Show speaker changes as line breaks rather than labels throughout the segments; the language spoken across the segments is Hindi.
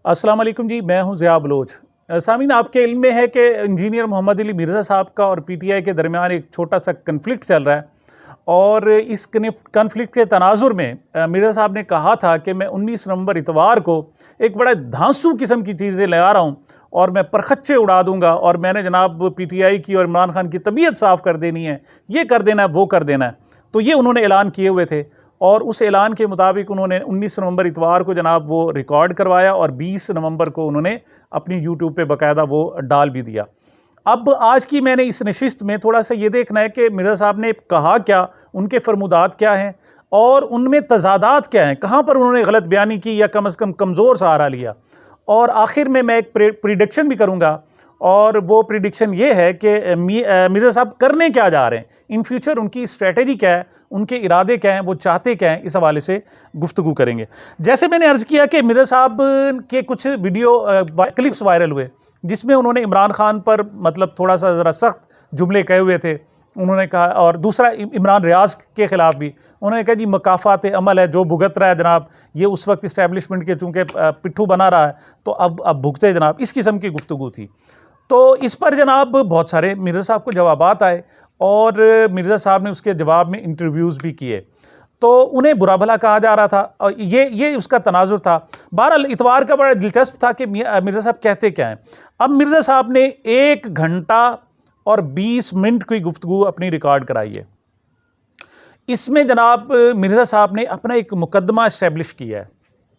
अस्सलाम वालेकुम जी, मैं हूं ज़िया बलोच। सामीन, आपके इल्म में है कि इंजीनियर मोहम्मद अली मिर्ज़ा साहब का और पीटीआई के दरमियान एक छोटा सा कन्फ्लिक्ट चल रहा है और इस कन्फ्लिक्ट के तनाजुर में मिर्ज़ा साहब ने कहा था कि मैं 19 नवंबर इतवार को एक बड़ा धांसू किस्म की चीज़ें लगा रहा हूँ और मैं परखच्चे उड़ा दूंगा और मैंने जनाब पीटीआई की और इमरान खान की तबीयत साफ़ कर देनी है, ये कर देना है, वो कर देना है। तो ये उन्होंने ऐलान किए हुए थे और उस ऐलान के मुताबिक उन्होंने 19 नवंबर इतवार को जनाब वो रिकॉर्ड करवाया और 20 नवंबर को उन्होंने अपनी यूट्यूब पे बाकायदा वो डाल भी दिया। अब आज की मैंने इस नशिस्त में थोड़ा सा ये देखना है कि मिर्ज़ा साहब ने कहा क्या, उनके फरमुदात क्या हैं और उनमें तजादात क्या हैं, कहाँ पर उन्होंने गलत बयानी की या कम से कम कमज़ोर सहारा लिया। और आखिर में मैं एक प्रिडिक्शन भी करूँगा और वो प्रिडिक्शन ये है कि मिर्ज़ा साहब करने क्या जा रहे हैं इन फ्यूचर, उनकी स्ट्रेटजी क्या है, उनके इरादे क्या हैं, वो चाहते क्या हैं, इस हवाले से गुफ्तगू करेंगे। जैसे मैंने अर्ज़ किया कि मिर्ज़ा साहब के कुछ वीडियो क्लिप्स वायरल हुए जिसमें उन्होंने इमरान खान पर मतलब थोड़ा सा ज़रा सख्त जुमले कहे हुए थे। उन्होंने कहा, और दूसरा इमरान रियाज के ख़िलाफ़ भी उन्होंने कहा जी मकाफ़ात अमल है, जो भुगत रहा है जनाब ये उस वक्त इस्टेब्लिशमेंट के चूँकि पिट्ठू बना रहा है तो अब भुगते जनाब, इस किस्म की गुफ्तगू थी। तो इस पर जनाब बहुत सारे मिर्ज़ा साहब को जवाबात आए और मिर्ज़ा साहब ने उसके जवाब में इंटरव्यूज़ भी किए, तो उन्हें बुरा भला कहा जा रहा था और ये उसका तनाजुर था। बहरहाल इतवार का बड़ा दिलचस्प था कि मिर्ज़ा साहब कहते क्या हैं। अब मिर्ज़ा साहब ने 1 घंटा और 20 मिनट की गुफ्तगू अपनी रिकॉर्ड कराई है। इसमें जनाब मिर्ज़ा साहब ने अपना एक मुकदमा इस्टेब्लिश किया है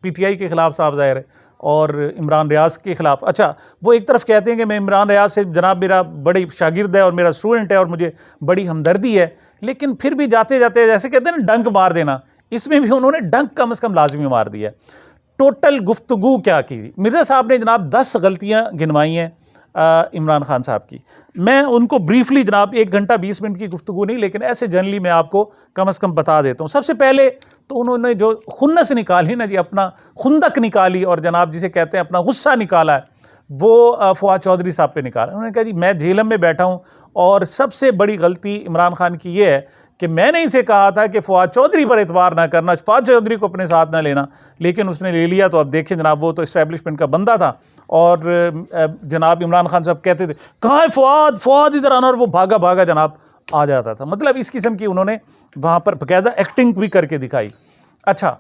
पीटीआई के ख़िलाफ़, साहब ज़ाहिर है, और इमरान रियाज के ख़िलाफ़। अच्छा, वो एक तरफ कहते हैं कि मैं इमरान रियाज से जनाब मेरा बड़ी शागिर्द है और मेरा स्टूडेंट है और मुझे बड़ी हमदर्दी है, लेकिन फिर भी जाते जाते जैसे कहते हैं ना डंक मार देना, इसमें भी उन्होंने डंक कम से कम लाजमी मार दिया। टोटल गुफ्तगू क्या की मिर्ज़ा साहब ने जनाब 10 गलतियाँ गिनवाई हैं इमरान खान साहब की। मैं उनको ब्रीफली जनाब 1 घंटा 20 मिनट की गुफ्तगू नहीं, लेकिन ऐसे जनरली मैं आपको कम से कम बता देता हूँ। सबसे पहले तो उन्होंने जो खुन्नस निकाली ना जी, अपना खुंदक निकाली और जनाब जिसे कहते हैं अपना गुस्सा निकाला है, वो फवाद चौधरी साहब पे निकाला। उन्होंने कहा जी मैं जेलम में बैठा हूँ और सबसे बड़ी गलती इमरान खान की ये है कि मैंने इसे कहा था कि फवाद चौधरी पर एतबार ना करना, फवाद चौधरी को अपने साथ ना लेना, लेकिन उसने ले लिया। तो अब देखें जनाब, वो तो इस्टेब्लिशमेंट का बंदा था और जनाब इमरान खान साहब कहते थे कहाँ है फवाद, फवाद इधर आना, और वो भागा भागा जनाब आ जाता था। मतलब इस किस्म की उन्होंने वहाँ पर बाकायदा एक्टिंग भी करके दिखाई। अच्छा,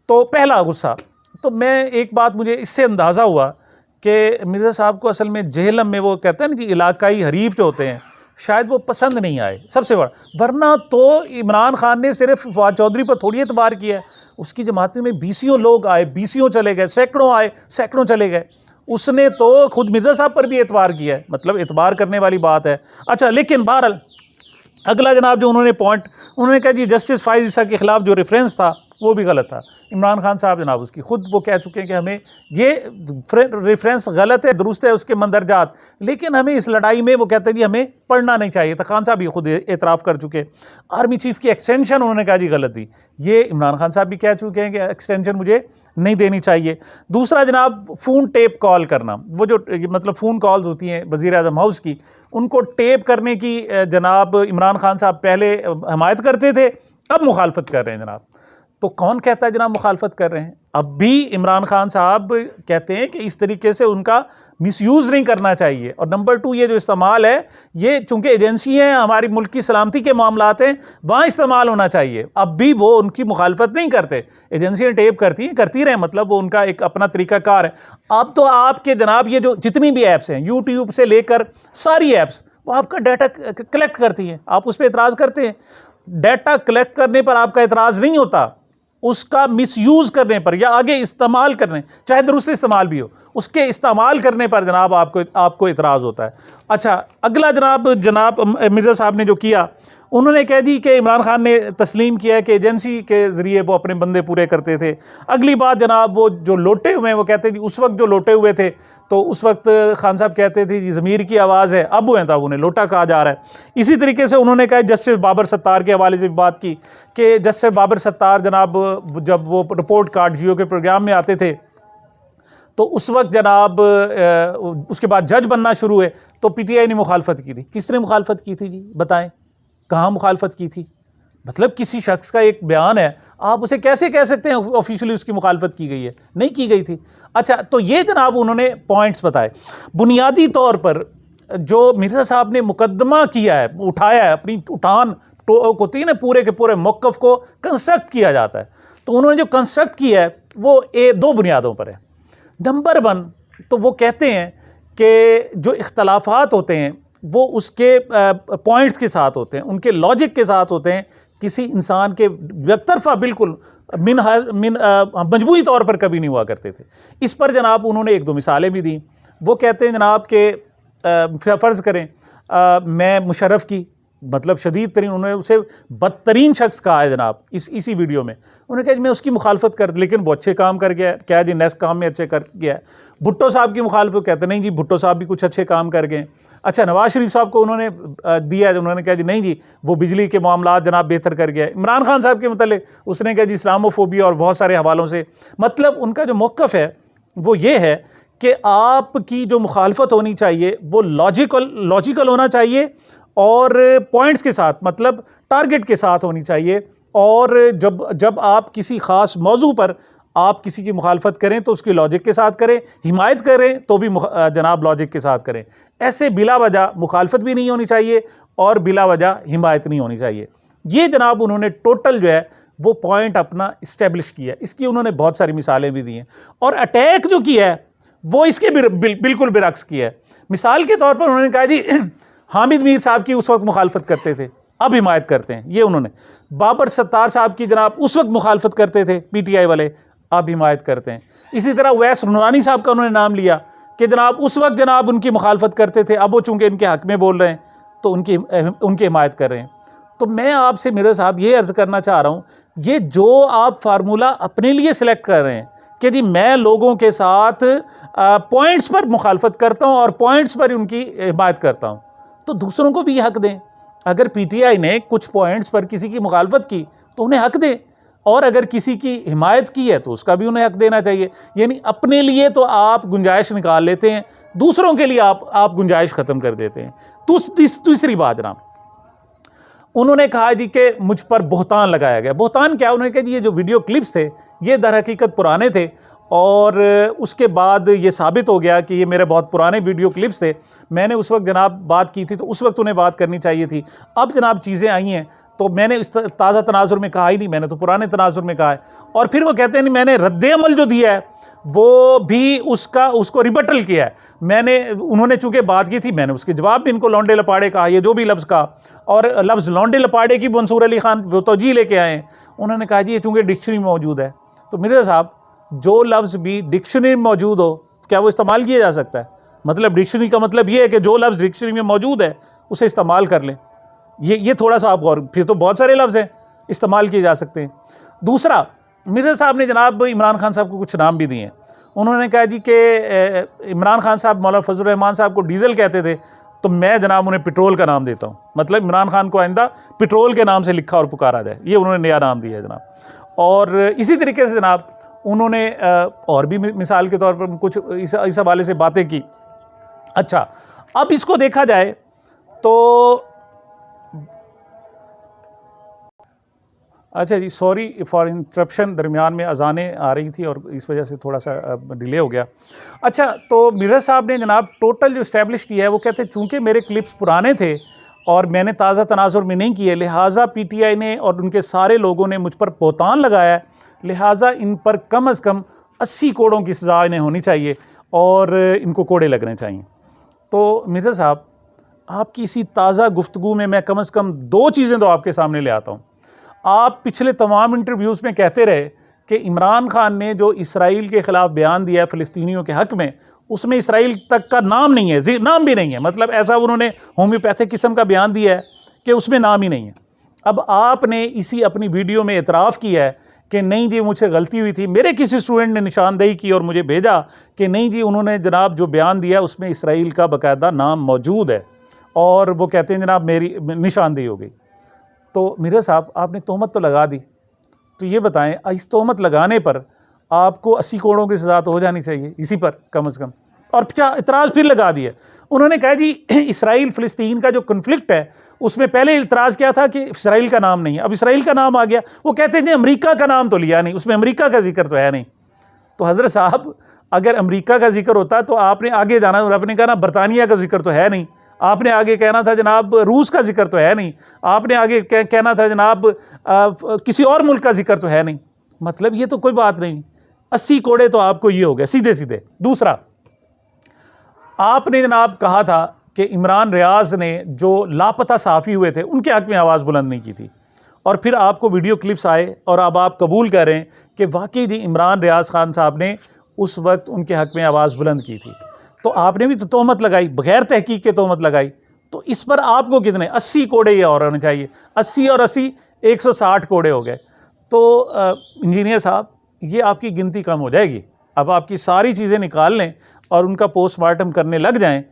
तो पहला गुस्सा, तो मैं एक बात मुझे इससे अंदाज़ा हुआ कि मिर्ज़ा साहब को असल में जेहलम में वो कहते हैं ना कि इलाकाई हरीफ जो होते हैं, शायद वो पसंद नहीं आए सबसे बड़ा। वरना तो इमरान खान ने सिर्फ फवाद चौधरी पर थोड़ी एतबार किया है, उसकी जमात में बीसियों लोग आए, बीसियों चले गए, सैकड़ों आए, सैकड़ों चले गए। उसने तो खुद मिर्ज़ा साहब पर भी एतबार किया है, मतलब एतबार करने वाली बात है। अच्छा, लेकिन बहरहाल अगला जनाब जो उन्होंने पॉइंट, उन्होंने कहा जी जस्टिस फाइज ईसा के ख़िलाफ़ जो रेफरेंस था वो भी गलत था। इमरान खान साहब जनाब उसकी खुद वो कह चुके हैं कि हमें ये रेफरेंस गलत है, दुरुस्त है उसके मंदरजात, लेकिन हमें इस लड़ाई में वो कहते हैं जी हमें पढ़ना नहीं चाहिए था। खान साहब भी खुद एतराफ़ कर चुके। आर्मी चीफ़ की एक्सटेंशन उन्होंने कहा जी गलत दी, ये इमरान खान साहब भी कह चुके हैं कि एक्सटेंशन मुझे नहीं देनी चाहिए। दूसरा जनाब फ़ोन टेप कॉल करना, वो जो मतलब फ़ोन कॉल्स होती हैं वज़ीर आज़म हाउस की, उनको टेप करने की जनाब इमरान खान साहब पहले हमायत करते थे, अब मुखालफत कर रहे हैं जनाब। तो कौन कहता है जनाब मुखालफत कर रहे हैं? अब भी इमरान खान साहब कहते हैं कि इस तरीके से उनका मिसयूज़ नहीं करना चाहिए। और नंबर 2, ये जो इस्तेमाल है, ये चूँकि एजेंसी हैं, हमारी मुल्क की सलामती के मामलात हैं, वहाँ इस्तेमाल होना चाहिए। अब भी वो उनकी मुखालफत नहीं करते, एजेंसियाँ टेप करती हैं, करती रहें, मतलब वो उनका एक अपना तरीक़ाकार है। अब तो आपके जनाब ये जो जितनी भी ऐप्स हैं, यूट्यूब से लेकर सारी ऐप्स, वो आपका डाटा कलेक्ट करती हैं, आप उस पर एतराज़ करते हैं। डाटा कलेक्ट करने पर आपका एतराज़ नहीं होता, उसका मिसयूज़ करने पर या आगे इस्तेमाल करने, चाहे दुरुस्त इस्तेमाल भी हो, उसके इस्तेमाल करने पर जनाब आपको इतराज़ होता है। अच्छा, अगला जनाब मिर्ज़ा साहब ने जो किया, उन्होंने कह दी कि इमरान खान ने तस्लीम किया है कि एजेंसी के ज़रिए वो अपने बंदे पूरे करते थे। अगली बात जनाब, वो जो लोटे हुए हैं, वो कहते हैं उस वक्त जो लोटे हुए थे, तो उस वक्त खान साहब कहते थे जी ज़मीर की आवाज़ है, अब हुए तब उन्हें लोटा कहा जा रहा है। इसी तरीके से उन्होंने कहा जस्टिस बाबर सत्तार के हवाले से भी बात की कि जस्टिस बाबर सत्तार जनाब जब वो रिपोर्ट कार्ड जियो के प्रोग्राम में आते थे, तो उस वक्त जनाब उसके बाद जज बनना शुरू हुए तो पीटीआई ने मुखालफत की थी। किसने मुखालफत की थी जी, बताएं, कहाँ मुखालफत की थी मतलब किसी शख्स का एक बयान है, आप उसे कैसे कह सकते हैं ऑफिशियली उसकी मुखालफत की गई है? नहीं की गई थी। अच्छा, तो ये जनाब उन्होंने पॉइंट्स बताए। बुनियादी तौर पर जो मिर्ज़ा साहब ने मुकदमा किया है, उठाया है, अपनी उठान होती है ना, पूरे के पूरे मौक़िफ़ को कंस्ट्रक्ट किया जाता है, तो उन्होंने जो कंस्ट्रक्ट किया है वो दो बुनियादों पर है। नंबर 1 तो वो कहते हैं कि जो इख्तलाफात होते हैं वो उसके पॉइंट्स के साथ होते हैं, उनके लॉजिक के साथ होते हैं, किसी इंसान के व्यक्तरफा बिल्कुल मजबूरी तौर पर कभी नहीं हुआ करते थे। इस पर जनाब उन्होंने एक दो मिसालें भी दी। वो कहते हैं जनाब के फ़र्ज़ करें मैं मुशर्रफ की, मतलब शदीद तरीन, उन्होंने उसे बदतरीन शख्स कहा है जनाब इसी वीडियो में। उन्होंने कहा मैं उसकी मुखालफत कर, लेकिन वो अच्छे काम कर गया, क्या जी नेक्स्ट काम में अच्छे कर गया। भुट्टो साहब की मुखालफत कहते नहीं जी भुट्टो साहब भी कुछ अच्छे काम कर गए। अच्छा, नवाज शरीफ साहब को उन्होंने दिया, उन्होंने कहा जी नहीं जी वो बिजली के मामलात जनाब बेहतर कर गया। इमरान खान साहब के मतलब उसने कहा जी इस्लामोफोबिया और बहुत सारे हवालों से, मतलब उनका जो मौक़िफ़ है वो ये है कि आपकी जो मुखालफत होनी चाहिए वो लॉजिकल होना चाहिए और पॉइंट्स के साथ, मतलब टारगेट के साथ होनी चाहिए। और जब आप किसी ख़ास मौजू पर आप किसी की मुखालफत करें तो उसकी लॉजिक के साथ करें, हिमायत करें तो भी जनाब लॉजिक के साथ करें। ऐसे बिला वजह मुखालफत भी नहीं होनी चाहिए और बिला वजह हिमायत नहीं होनी चाहिए। ये जनाब उन्होंने टोटल जो है वो पॉइंट अपना इस्टेब्लिश किया। इसकी उन्होंने बहुत सारी मिसालें भी दी हैं और अटैक जो किया है वो इसके बिल्कुल बिरक्स किया है। मिसाल के तौर पर उन्होंने कहा जी हामिद मीर साहब की उस वक्त मुखालफत करते थे, अब हिमायत करते हैं, ये उन्होंने। बाबर सत्तार साहब की जनाब उस वक्त मुखालफत करते थे पीटीआई वाले, अब हिमायत करते हैं। इसी तरह उवैस नूरानी साहब का उन्होंने नाम लिया कि जनाब उस वक्त जनाब उनकी मुखालफत करते थे, अब वो चूँकि इनके हक़ में बोल रहे हैं तो उनकी हिमायत कर रहे हैं। तो मैं आपसे मिर्ज़ा साहब ये अर्ज़ करना चाह रहा हूँ, ये जो आप फार्मूला अपने लिए सिलेक्ट कर रहे हैं कि जी मैं लोगों के साथ पॉइंट्स पर मुखालफत करता हूँ और पॉइंट्स पर उनकी हिमायत करता हूँ, तो दूसरों को भी हक़ दें। अगर पीटीआई ने कुछ पॉइंट्स पर किसी की मुखालफत की तो उन्हें हक़ दें, और अगर किसी की हिमायत की है तो उसका भी उन्हें हक़ देना चाहिए। यानी अपने लिए तो आप गुंजाइश निकाल लेते हैं, दूसरों के लिए आप गुंजाइश ख़त्म कर देते हैं। दूसरी बात जनाब, उन्होंने कहा जी कि मुझ पर बोहतान लगाया गया। बोहतान क्या? उन्होंने कहा जी ये जो वीडियो क्लिप्स थे ये दर हकीकत पुराने थे और उसके बाद ये साबित हो गया कि ये मेरे बहुत पुराने वीडियो क्लिप्स थे। मैंने उस वक्त जनाब बात की थी तो उस वक्त उन्हें बात करनी चाहिए थी। अब जनाब चीज़ें आई हैं तो मैंने इस ताज़ा तनाजुर में कहा ही नहीं, मैंने तो पुराने तनाजुर में कहा है। और फिर वो कहते हैं नहीं मैंने रद्द-ए-अमल जो दिया है वो भी उसको रिबटल किया है। उन्होंने चूँकि बात की थी, मैंने उसके जवाब भी इनको लौंडे लपाड़े कहा, ये जो भी लफ्ज़ कहा, और लफ्ज़ लौंडे लपाड़े की मंसूर अली खान वो तौजीह लेके आए हैं। उन्होंने कहा जी ये चूँकि डिक्शनरी में मौजूद है। तो मिर्ज़ा साहब जो लफ्ज़ भी डिक्शनरी में मौजूद हो क्या वो इस्तेमाल किया जा सकता है? मतलब डिक्शनरी का मतलब ये है कि जो लफ्ज़ डिक्शनरी में मौजूद है उसे इस्तेमाल कर लें। ये थोड़ा सा आप गौर, फिर तो बहुत सारे लफ्ज़ हैं इस्तेमाल किए जा सकते हैं। दूसरा, मिर्ज़ा साहब ने जनाब इमरान खान साहब को कुछ नाम भी दिए हैं। उन्होंने कहा जी कि इमरान खान साहब मौलाना फजल रहमान साहब को डीज़ल कहते थे, तो मैं जनाब उन्हें पेट्रोल का नाम देता हूँ। मतलब इमरान खान को आइंदा पेट्रोल के नाम से लिखा और पुकारा जाए, ये उन्होंने नया नाम दिया है जनाब। और इसी तरीके से जनाब उन्होंने और भी मिसाल के तौर पर कुछ इस हवाले से बातें की। अच्छा, अब इसको देखा जाए तो अच्छा जी, सॉरी फॉर इंटरप्शन, दरमियान में अज़ानें आ रही थी और इस वजह से थोड़ा सा डिले हो गया। अच्छा, तो मिर्ज़ा साहब ने जनाब टोटल जो इस्टेब्लिश किया है वो कहते हैं चूँकि मेरे क्लिप्स पुराने थे और मैंने ताज़ा तनाजुर में नहीं किए, लिहाजा पीटीआई ने और उनके सारे लोगों ने मुझ पर बोहतान लगाया है, लिहाजा इन पर कम अज़ कम 80 कोड़ों की सज़ा इन्हें होनी चाहिए और इनको कोड़े लगने चाहिए। तो मिर्ज़ा साहब, आपकी इसी ताज़ा गुफ्तगू में मैं कम अज़ कम 2 चीज़ें तो आपके सामने ले आता हूँ। आप पिछले तमाम इंटरव्यूज़ में कहते रहे कि इमरान खान ने जो इसराइल के ख़िलाफ़ बयान दिया है फ़लस्तीनियों के हक़ में, उसमें इसराइल तक का नाम नहीं है, नाम भी नहीं है। मतलब ऐसा उन्होंने होम्योपैथिक किस्म का बयान दिया है कि उसमें नाम ही नहीं है। अब आपने इसी अपनी वीडियो में एतराफ़ किया है कि नहीं जी मुझसे गलती हुई थी, मेरे किसी स्टूडेंट ने निशानदेही की और मुझे भेजा कि नहीं जी उन्होंने जनाब जो बयान दिया उसमें इसराइल का बाकायदा नाम मौजूद है, और वो कहते हैं जनाब मेरी निशानदेही हो गई। तो मिर्ज़ा साहब, आपने तोहमत तो लगा दी, तो ये बताएं इस तोहमत लगाने पर आपको 80 कोड़ों की सज़ा तो हो जानी चाहिए इसी पर कम से कम। और इतराज़ फिर लगा दिया। उन्होंने कहा जी इसराइल फ़लस्तीन का जो कन्फ्लिक्ट है उसमें पहले इतराज़ क्या था कि इसराइल का नाम नहीं है, अब इसराइल का नाम आ गया। वो कहते हैं जी अमेरिका का नाम तो लिया नहीं, उसमें अमेरिका का जिक्र तो है नहीं। तो हज़रत साहब अगर अमेरिका का जिक्र होता तो आपने आगे जाना और आपने कहा ना बरतानिया का जिक्र तो है नहीं, आपने आगे कहना था जनाब रूस का जिक्र तो है नहीं, आपने आगे कहना था जनाब किसी और मुल्क का जिक्र तो है नहीं। मतलब ये तो कोई बात नहीं, 80 कोड़े तो आपको ये हो गए सीधे सीधे। दूसरा, आपने जनाब कहा था कि इमरान रियाज ने जो लापता सहाफ़ी हुए थे उनके हक़ में आवाज़ बुलंद नहीं की थी, और फिर आपको वीडियो क्लिप्स आए और अब आप कबूल कर रहे हैं कि वाकई जी इमरान रियाज खान साहब ने उस वक्त उनके हक़ में आवाज़ बुलंद की थी। तो आपने भी तो तोहमत लगाई, बग़ैर तहकीक के तोहमत लगाई। तो इस पर आपको कितने 80 कोड़े ये और होने चाहिए, 80 और 80 160 कोड़े हो गए। तो इंजीनियर साहब ये आपकी गिनती कम हो जाएगी। अब आपकी सारी चीज़ें निकाल लें और उनका पोस्टमार्टम करने लग जाएं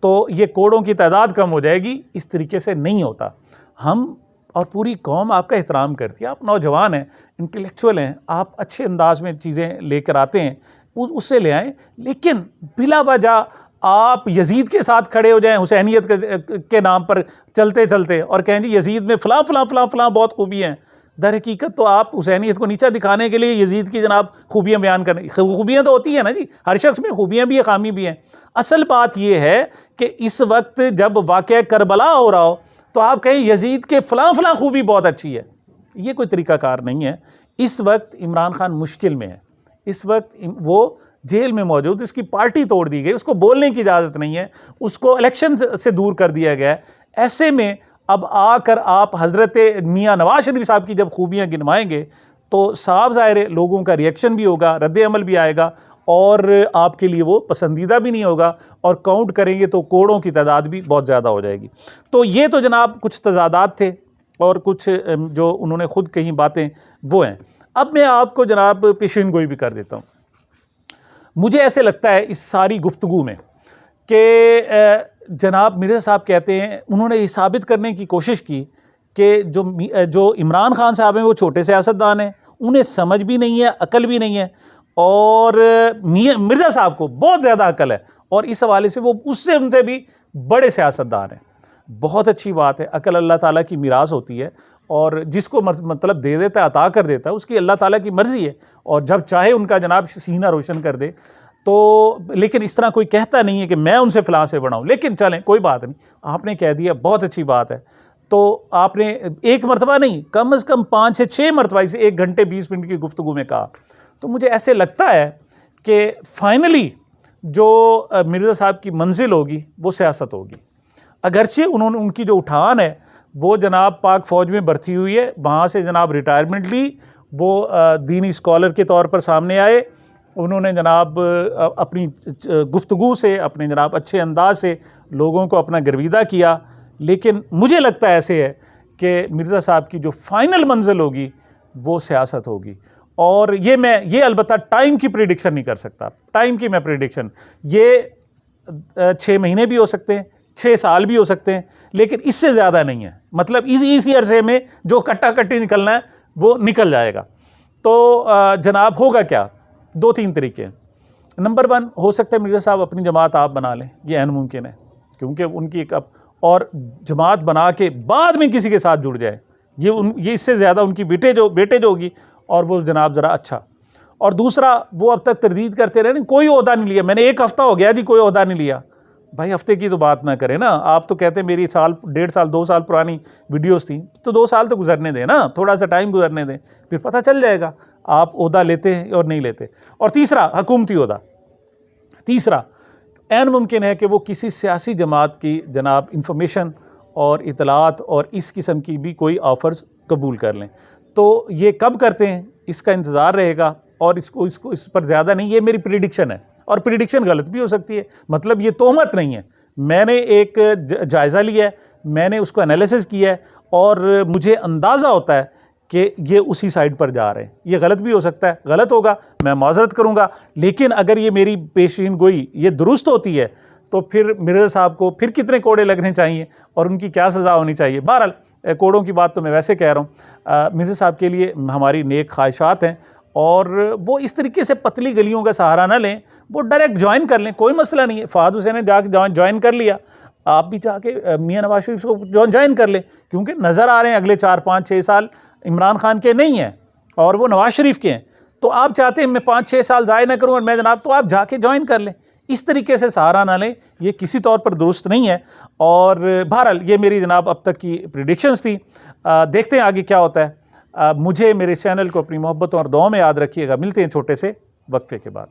तो ये कोड़ों की तादाद कम हो जाएगी। इस तरीके से नहीं होता। हम और पूरी कौम आपका एहतराम करती है, आप नौजवान हैं, इंटेलेक्चुअल हैं, आप अच्छे अंदाज में चीज़ें लेकर आते हैं, उससे ले आएँ। लेकिन बिला वजह आप यजीद के साथ खड़े हो जाएं हुसैनियत के नाम पर चलते चलते और कहें जी यजीद में फ़लाँ फ़लाँ फ़लाँ फ़लाँ बहुत खूबियाँ हैं। दर हकीकत तो आप हुसैनियत को नीचा दिखाने के लिए यजीद की जनाब खूबियाँ बयान करने, खूबियाँ तो होती हैं ना जी, हर शख्स में खूबियाँ भी है, खामी भी हैं। असल बात यह है कि इस वक्त जब वाक़या करबला हो रहा हो तो आप कहें यजीद के फ़लाँ फ़लाँ खूबी बहुत अच्छी है, ये कोई तरीक़ाकार नहीं है। इस वक्त इमरान खान मुश्किल में है, इस वक्त वो जेल में मौजूद, उसकी पार्टी तोड़ दी गई, उसको बोलने की इजाज़त नहीं है, उसको इलेक्शन से दूर कर दिया गया है। ऐसे में अब आकर आप हज़रत मियाँ नवाज शरीफ साहब की जब खूबियाँ गिनवाएंगे तो साफ ज़ाहिर है लोगों का रिएक्शन भी होगा, रद्द अमल भी आएगा और आपके लिए वो पसंदीदा भी नहीं होगा, और काउंट करेंगे तो कोड़ों की तादाद भी बहुत ज़्यादा हो जाएगी। तो ये तो जनाब कुछ तज़ादात थे और कुछ जो उन्होंने ख़ुद कही बातें वो हैं। अब मैं आपको जनाब पेशीन गोई भी कर देता हूँ। मुझे ऐसे लगता है इस सारी गुफ्तगू में कि जनाब मिर्ज़ा साहब कहते हैं, उन्होंने ये साबित करने की कोशिश की कि जो इमरान खान साहब हैं वो छोटे सियासतदान हैं, उन्हें समझ भी नहीं है, अकल भी नहीं है, और मिर्ज़ा साहब को बहुत ज़्यादा अकल है और इस हवाले से वो उनसे भी बड़े सियासतदान हैं। बहुत अच्छी बात है, अकल अल्लाह ताला की मीरास होती है और जिसको मतलब दे देता है, अता कर देता है, उसकी अल्लाह ताला की मर्ज़ी है और जब चाहे उनका जनाब सीना रोशन कर दे। तो लेकिन इस तरह कोई कहता नहीं है कि मैं उनसे फ़लाँ से बढ़ाऊँ, लेकिन चलें कोई बात नहीं, आपने कह दिया, बहुत अच्छी बात है। तो आपने एक मरतबा नहीं, कम से कम 5 से 6 मरतबा इसे 1 घंटे 20 मिनट की गुफ्तगू में कहा। तो मुझे ऐसे लगता है कि फाइनली जो मिर्ज़ा साहब की मंजिल होगी वो सियासत होगी। अगरचे उनकी जो उठान है वो जनाब पाक फ़ौज में भर्ती हुई है, वहाँ से जनाब रिटायरमेंट ली, वो दीनी स्कॉलर के तौर पर सामने आए, उन्होंने जनाब अपनी गुफ्तगू से, अपने जनाब अच्छे अंदाज से लोगों को अपना गर्विदा किया। लेकिन मुझे लगता है ऐसे है कि मिर्ज़ा साहब की जो फाइनल मंजिल होगी वो सियासत होगी, और ये अलबत्ता टाइम की प्रेडिक्शन नहीं कर सकता। टाइम की मैं प्रेडिक्शन, ये 6 महीने भी हो सकते हैं, 6 साल भी हो सकते हैं, लेकिन इससे ज़्यादा नहीं है। मतलब इसी अरसे में जो कट्टा कट्टी निकलना है वो निकल जाएगा। तो जनाब होगा क्या, 2-3 तरीके हैं। नंबर 1, हो सकता है मिर्ज़ा साहब अपनी जमात आप बना लें, ये ऐन मुमकिन है, क्योंकि उनकी एक और जमात बना के बाद में किसी के साथ जुड़ जाए, ये इससे ज़्यादा उनकी बेटे जो होगी और वो जनाब ज़रा अच्छा। और दूसरा, वो अब तक तरदीद करते रहे, कोई ओहदा नहीं लिया, मैंने 1 हफ़्ता हो गया जी कोई ओहदा नहीं लिया। भाई हफ्ते की तो बात ना करें ना, आप तो कहते हैं मेरी 1.5 साल 2 साल पुरानी वीडियोस थी, तो 2 साल तो गुजरने दें ना, थोड़ा सा टाइम गुजरने दें, फिर पता चल जाएगा आप ओहदा लेते हैं और नहीं लेते। और तीसरा, हुकूमती ओहदा। तीसरा, ऐन मुमकिन है कि वो किसी सियासी जमात की जनाब इंफॉर्मेशन और इतलात और इस किस्म की भी कोई ऑफ़र्स कबूल कर लें। तो ये कब करते हैं इसका इंतज़ार रहेगा, और इस पर ज़्यादा नहीं, ये मेरी प्रेडिक्शन है, और प्रेडिक्शन गलत भी हो सकती है। मतलब ये तोहमत नहीं है, मैंने एक जायज़ा लिया है, मैंने उसको एनालिसिस किया है और मुझे अंदाज़ा होता है कि ये उसी साइड पर जा रहे हैं। ये गलत भी हो सकता है, गलत होगा मैं माज़रत करूँगा, लेकिन अगर ये मेरी पेशीन गोई ये दुरुस्त होती है तो फिर मिर्ज़ा साहब को फिर कितने कोड़े लगने चाहिए और उनकी क्या सज़ा होनी चाहिए। बहरहाल कोड़ों की बात तो मैं वैसे कह रहा हूँ, मिर्ज़ा साहब के लिए हमारी नेक ख्वाहिशात हैं और वो इस तरीके से पतली गलियों का सहारा ना लें, वो डायरेक्ट ज्वाइन कर लें, कोई मसला नहीं है। फ़हाद हुसैन ने जाके ज्वाइन कर लिया, आप भी जाके मियां नवाज शरीफ को ज्वाइन कर लें, क्योंकि नज़र आ रहे हैं अगले 4, 5, 6 साल इमरान खान के नहीं हैं और वो नवाज शरीफ के हैं। तो आप चाहते हैं मैं 5, 6 साल ज़ाया ना करूँ और मैं जनाब, तो आप जाके ज्वाइन कर लें। इस तरीके से सहारा ना लें, ये किसी तौर पर दुरुस्त नहीं है। और बहरहाल ये मेरी जनाब अब तक की प्रिडिक्शंस थी। देखते हैं आगे क्या होता है। मुझे, मेरे चैनल को अपनी मोहब्बतों और दुआओं में याद रखिएगा। मिलते हैं छोटे से वक्फे के बाद।